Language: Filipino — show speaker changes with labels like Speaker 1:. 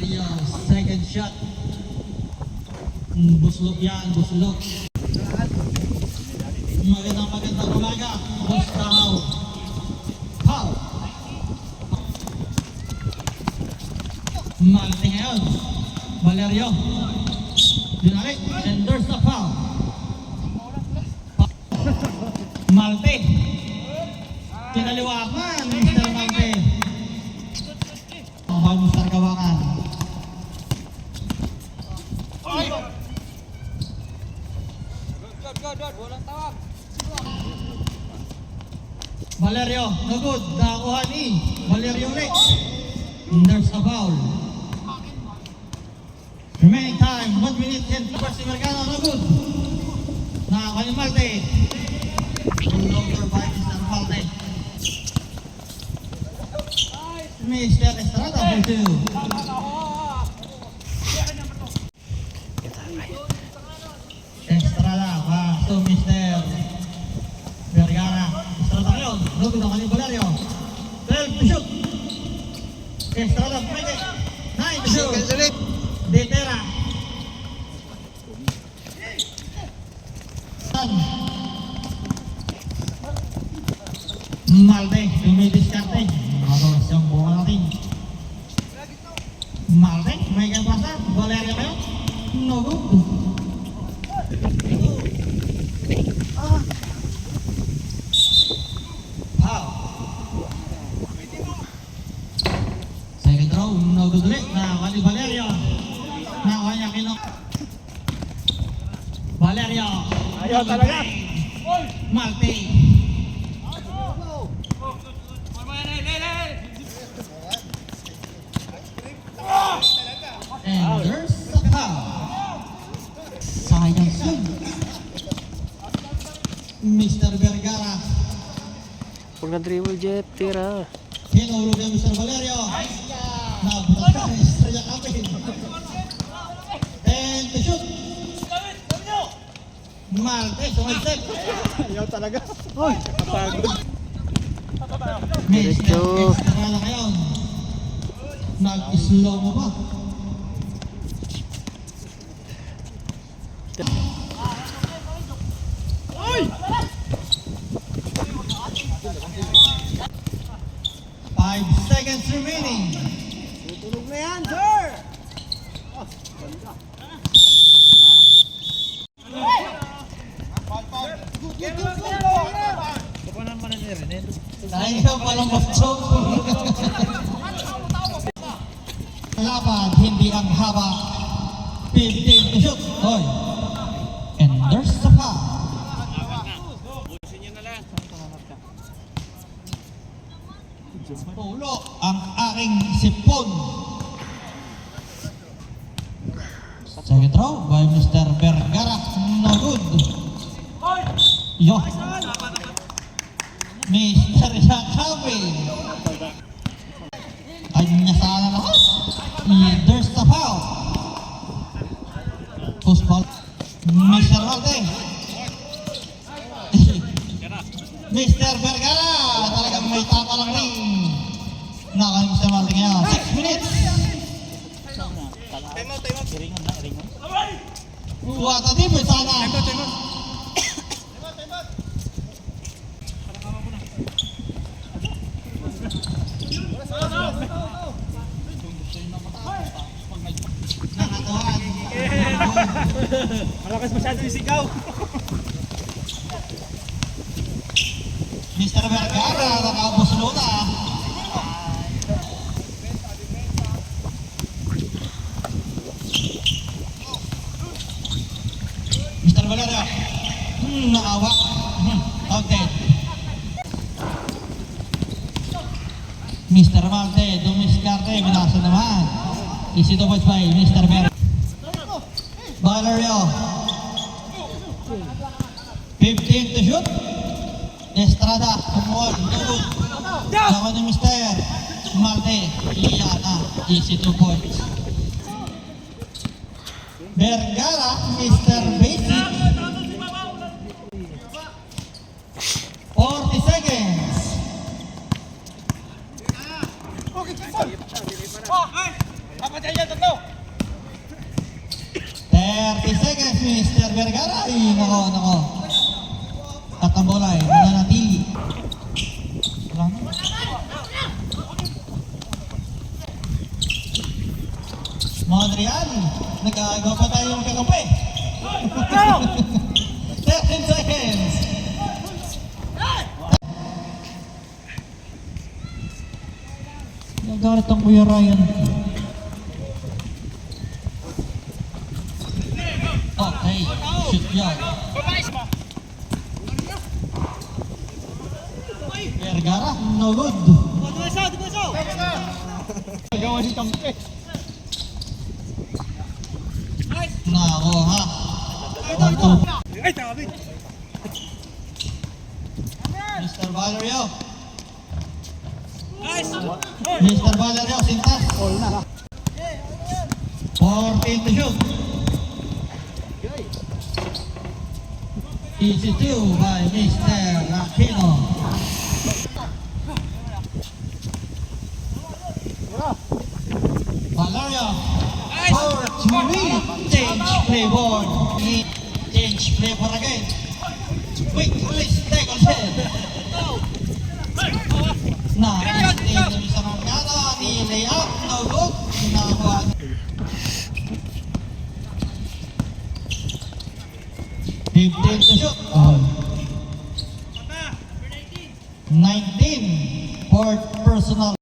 Speaker 1: Valerio, second shot. Buslok yan, buslok. Magandang umaga. Gustavo. Pow! Malte ngayon. Valerio. Dinalik. And there's the foul. Malte. Kinaliwakan, Mr. Malte. Ang bawang Mr. Gawakan.
Speaker 2: Walang tawag.
Speaker 1: Valerio, no good. Nakakuha ni Valerio ulit. And there's a foul. Remaining time, 1 minute and si Mercado, no good. Nakakuha ni Malte. No longer by Mr. Malte. Mr. Estrada for 2. Estrada pa to Mr. Vergara. Estrada ngayon. Logo na kanyang Valerio. 12 to shoot. Estrada pwede. 9 to shoot. Detera. Malte. Dumidiskarte. Bago siyang buka natin. Malte. May kapasa. Valerio ngayon. No good. Second throw, no good ulit. Nakakuha ni Valerio. Nakakuha niya Kino. Valerio.
Speaker 2: Ayaw talaga.
Speaker 1: Malte. And there's the foul. Sayang swing. Mr. Vergara.
Speaker 3: Pag na-dribble jet, tira.
Speaker 1: Hinulog niya Mr. Valerio. Nabutas ka, Estrella Capin. And to shoot. Malte, sumagstep.
Speaker 2: Ayaw talaga. Hoy, kapagod.
Speaker 1: Mr.
Speaker 3: Diretso.
Speaker 1: Estrella ngayon. Nag-slow mo ba? Five seconds remaining.
Speaker 2: Tutulog na yan, sir!
Speaker 1: Dahil ka palang magsok. Laban, hindi ang haba. 15 to shoot. Hoy. And there's the foul. Tulo ang aking sipon. Second throw by Mr. Vergara. No good. Yo. Mr. Yakabi. Ay niya sana lahat. There's the foul. Post ball. Mr. Malte. Mr. Vergara. Talagang may tapa lang ring. Nakakalimutan Mr. Malte ngayon. 6 minutes. Buwata din po sana. Nakatuhan.
Speaker 2: Malakas masyado yung sigaw.
Speaker 1: Mr. Vergara, nakaubos luna. Mr. Valerio. Nakawa. Okay. Mr. Malte, dumiskarte, minasa naman. Easy to watch by Mr. Vergara. Valerio. 15 to shoot. Estrada, tumol, lulog. Ako ni Mr. Malte, iyan na, easy 2 points. Vergara, Mr. Basic. 40 seconds. 30 seconds, Mr. Vergara. Ay, nako. At ang bola ay nananatili. Wala na. Mondrian, nag-aagaw pa tayo ng kagapi. 13 seconds. Nagalit ang Kuya Ryan. Okay, shoot yan. Vergara, no good.
Speaker 2: Gawa si Tampe.
Speaker 1: Nako ha. 1-2.
Speaker 2: Ay, tabi.
Speaker 1: Mr. Valerio. Mr. Valerio, sintas.
Speaker 2: All na.
Speaker 1: 14 to shoot. Easy 2 by Mr. Aquino. Valerio. For Chumi. Change play board. Change play board again. Quick release. Take on set. Nice. Ito sa Rangada. Nilay up. No good. Ginawa. Big to shoot. 19. Fourth personal.